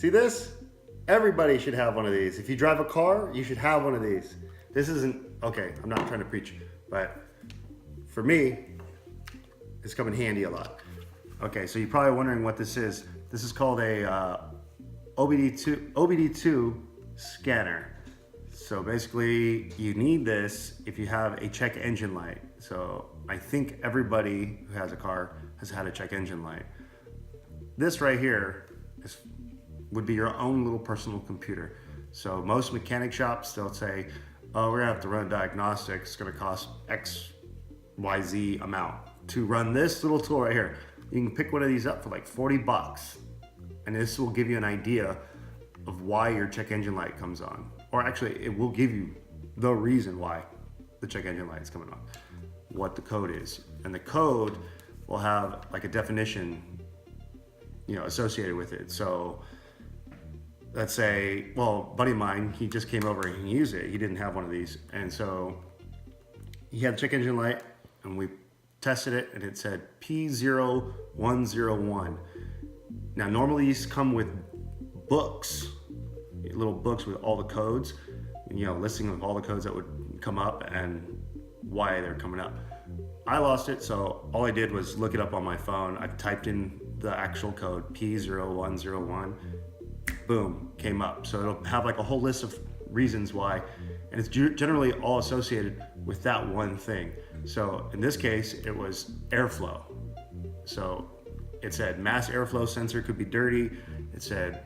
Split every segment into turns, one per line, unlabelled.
See this? Everybody should have one of these. If you drive a car, you should have one of these. This isn't, okay, I'm not trying to preach, but for me, it's come in handy a lot. Okay, so you're probably wondering what this is. This is called a OBD2 scanner. So basically, you need this if you have a check engine light. So I think everybody who has a car has had a check engine light. This right here would be your own little personal computer. So most mechanic shops, they'll say, oh, we're gonna have to run diagnostics. It's gonna cost X, Y, Z amount to run this little tool right here. You can pick one of these up for like 40 bucks. And this will give you an idea of why your check engine light comes on. Or actually, it will give you the reason why the check engine light is coming on, what the code is. And the code will have like a definition, associated with it. So let's say, well, a buddy of mine, he just came over and he used it. He didn't have one of these. And so he had the check engine light and we tested it and it said P0101. Now, normally these come with books, little books with all the codes, listing of all the codes that would come up and why they're coming up. I lost it, so all I did was look it up on my phone. I typed in the actual code, P0101, boom, came up. So it'll have like a whole list of reasons why, and it's generally all associated with that one thing. So in this case, it was airflow. So it said mass airflow sensor could be dirty. It said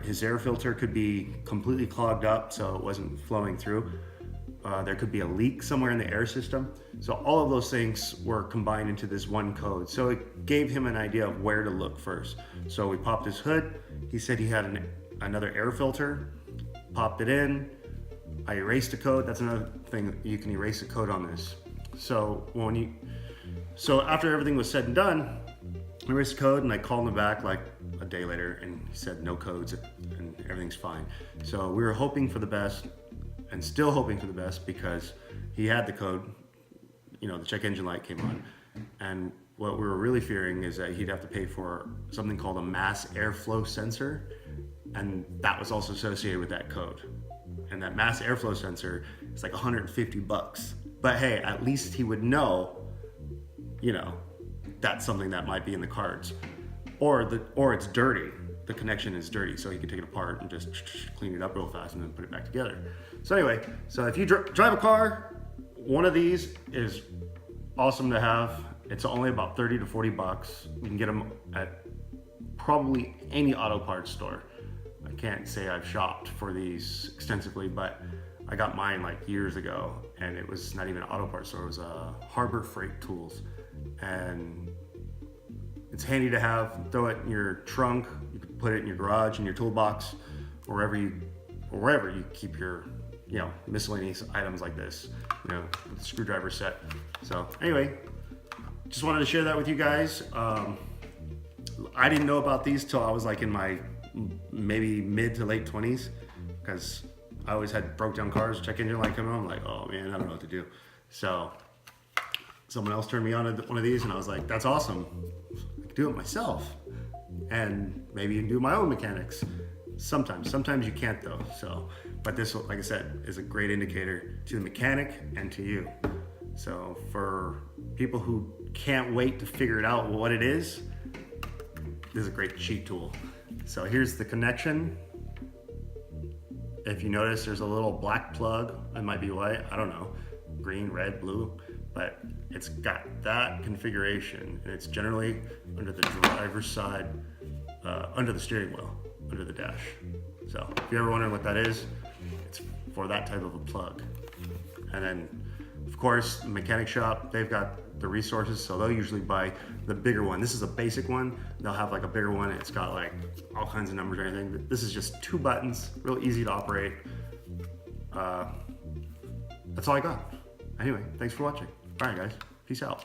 his air filter could be completely clogged up, so it wasn't flowing through. There could be a leak somewhere in the air system. So all of those things were combined into this one code. So it gave him an idea of where to look first. So we popped his hood. He said he had another air filter, popped it in. I erased the code. That's another thing, you can erase the code on this. So after everything was said and done, I erased the code and I called him back like a day later and he said no codes and everything's fine. So we were hoping for the best and still hoping for the best because he had the code, the check engine light came on. And what we were really fearing is that he'd have to pay for something called a mass airflow sensor. And that was also associated with that code. And that mass airflow sensor is like 150 bucks. But hey, at least he would know, that's something that might be in the cards. Or it's dirty. The connection is dirty, so he can take it apart and just clean it up real fast and then put it back together. So anyway, so if you drive a car, one of these is awesome to have. It's only about 30 to 40 bucks. You can get them at probably any auto parts store. I can't say I've shopped for these extensively, but I got mine like years ago, and it was not even an auto parts store. It was Harbor Freight Tools, and it's handy to have. Throw it in your trunk. You can put it in your garage, in your toolbox, wherever you keep your, miscellaneous items like this, with the screwdriver set. So anyway, just wanted to share that with you guys. I didn't know about these till I was like in my maybe mid to late 20s, because I always had broke down cars, check engine light coming on. I'm like, oh man, I don't know what to do. So someone else turned me on to one of these and I was like, that's awesome. I can do it myself. And maybe you can do my own mechanics. Sometimes you can't though. So, but this, like I said, is a great indicator to the mechanic and to you. So for people who can't wait to figure it out what it is, this is a great cheat tool. So here's the connection. If you notice, there's a little black plug. It might be white, I don't know, green, red, blue, but it's got that configuration, and it's generally under the driver's side, under the steering wheel, under the dash. So if you're ever wondering what that is, it's for that type of a plug. And then, of course, the mechanic shop, they've got the resources, so they'll usually buy the bigger one. This is a basic one. They'll have like a bigger one. It's got like all kinds of numbers or anything. This is just 2 buttons, real easy to operate. That's all I got. Anyway, thanks for watching. All right, guys. Peace out.